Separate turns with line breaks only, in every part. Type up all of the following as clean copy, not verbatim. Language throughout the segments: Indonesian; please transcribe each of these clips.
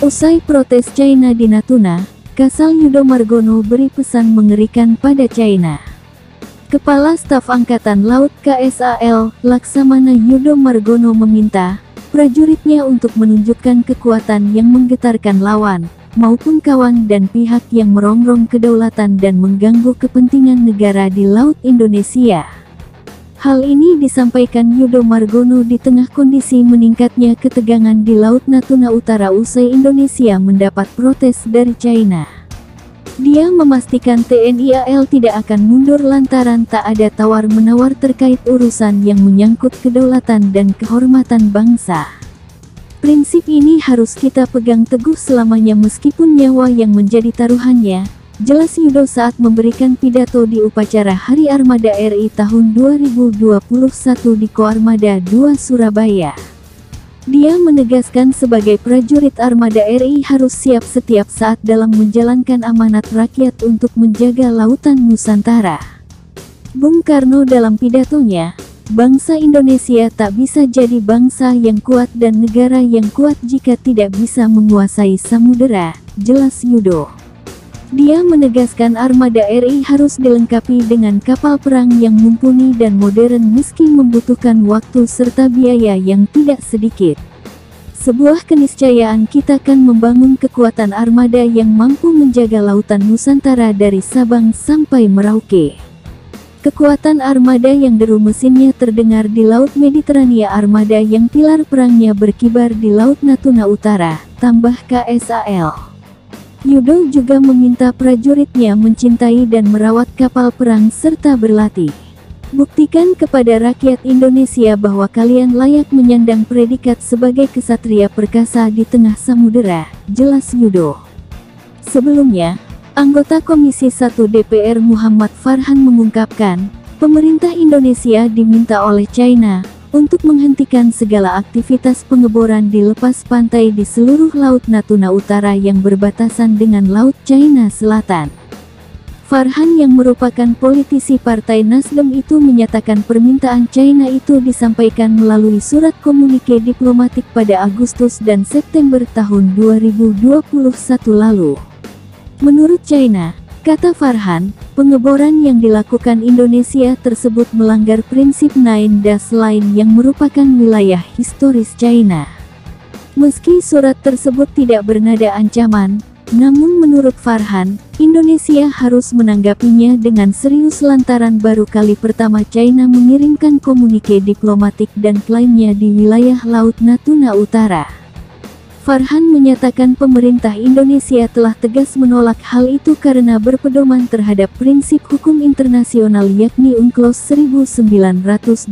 Usai protes China di Natuna, Kasal Yudo Margono beri pesan mengerikan pada China. Kepala Staf Angkatan Laut KSAL, Laksamana Yudo Margono meminta prajuritnya untuk menunjukkan kekuatan yang menggetarkan lawan, maupun kawan dan pihak yang merongrong kedaulatan dan mengganggu kepentingan negara di Laut Indonesia. Hal ini disampaikan Yudo Margono di tengah kondisi meningkatnya ketegangan di Laut Natuna Utara usai Indonesia mendapat protes dari China. Dia memastikan TNI AL tidak akan mundur lantaran tak ada tawar-menawar terkait urusan yang menyangkut kedaulatan dan kehormatan bangsa. Prinsip ini harus kita pegang teguh selamanya meskipun nyawa yang menjadi taruhannya, jelas Yudo saat memberikan pidato di upacara Hari Armada RI tahun 2021 di Koarmada 2 Surabaya. Dia menegaskan sebagai prajurit Armada RI harus siap setiap saat dalam menjalankan amanat rakyat untuk menjaga lautan Nusantara. Bung Karno dalam pidatonya, bangsa Indonesia tak bisa jadi bangsa yang kuat dan negara yang kuat jika tidak bisa menguasai samudera, jelas Yudo. Dia menegaskan Armada RI harus dilengkapi dengan kapal perang yang mumpuni dan modern meski membutuhkan waktu serta biaya yang tidak sedikit. Sebuah keniscayaan kita kan membangun kekuatan armada yang mampu menjaga lautan Nusantara dari Sabang sampai Merauke. Kekuatan armada yang deru mesinnya terdengar di Laut Mediterania, armada yang pilar perangnya berkibar di Laut Natuna Utara, tambah KSAL. Yudo juga meminta prajuritnya mencintai dan merawat kapal perang serta berlatih. Buktikan kepada rakyat Indonesia bahwa kalian layak menyandang predikat sebagai kesatria perkasa di tengah samudera, jelas Yudo. Sebelumnya, anggota Komisi 1 DPR Muhammad Farhan mengungkapkan, pemerintah Indonesia diminta oleh China untuk menghentikan segala aktivitas pengeboran di lepas pantai di seluruh Laut Natuna Utara yang berbatasan dengan Laut China Selatan. Farhan yang merupakan politisi Partai Nasdem itu menyatakan permintaan China itu disampaikan melalui surat komunike diplomatik pada Agustus dan September tahun 2021 lalu. Menurut China, kata Farhan, pengeboran yang dilakukan Indonesia tersebut melanggar prinsip Nine Dash Line yang merupakan wilayah historis China. Meski surat tersebut tidak bernada ancaman, namun menurut Farhan, Indonesia harus menanggapinya dengan serius lantaran baru kali pertama China mengirimkan komunike diplomatik dan klaimnya di wilayah Laut Natuna Utara. Farhan menyatakan pemerintah Indonesia telah tegas menolak hal itu karena berpedoman terhadap prinsip hukum internasional yakni UNCLOS 1982.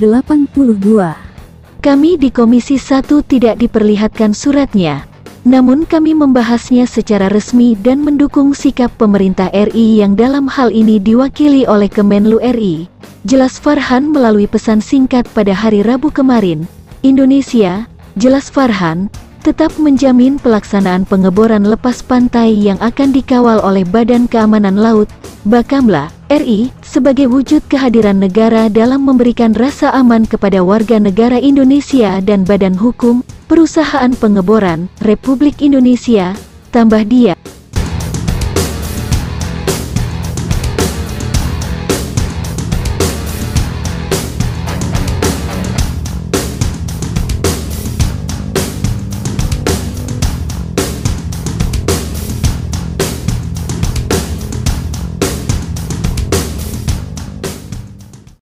Kami di Komisi 1 tidak diperlihatkan suratnya, namun kami membahasnya secara resmi dan mendukung sikap pemerintah RI yang dalam hal ini diwakili oleh Kemenlu RI, jelas Farhan melalui pesan singkat pada hari Rabu kemarin. Indonesia, jelas Farhan, tetap menjamin pelaksanaan pengeboran lepas pantai yang akan dikawal oleh Badan Keamanan Laut, Bakamla, RI, sebagai wujud kehadiran negara dalam memberikan rasa aman kepada warga negara Indonesia dan Badan Hukum, Perusahaan Pengeboran, Republik Indonesia, tambah dia.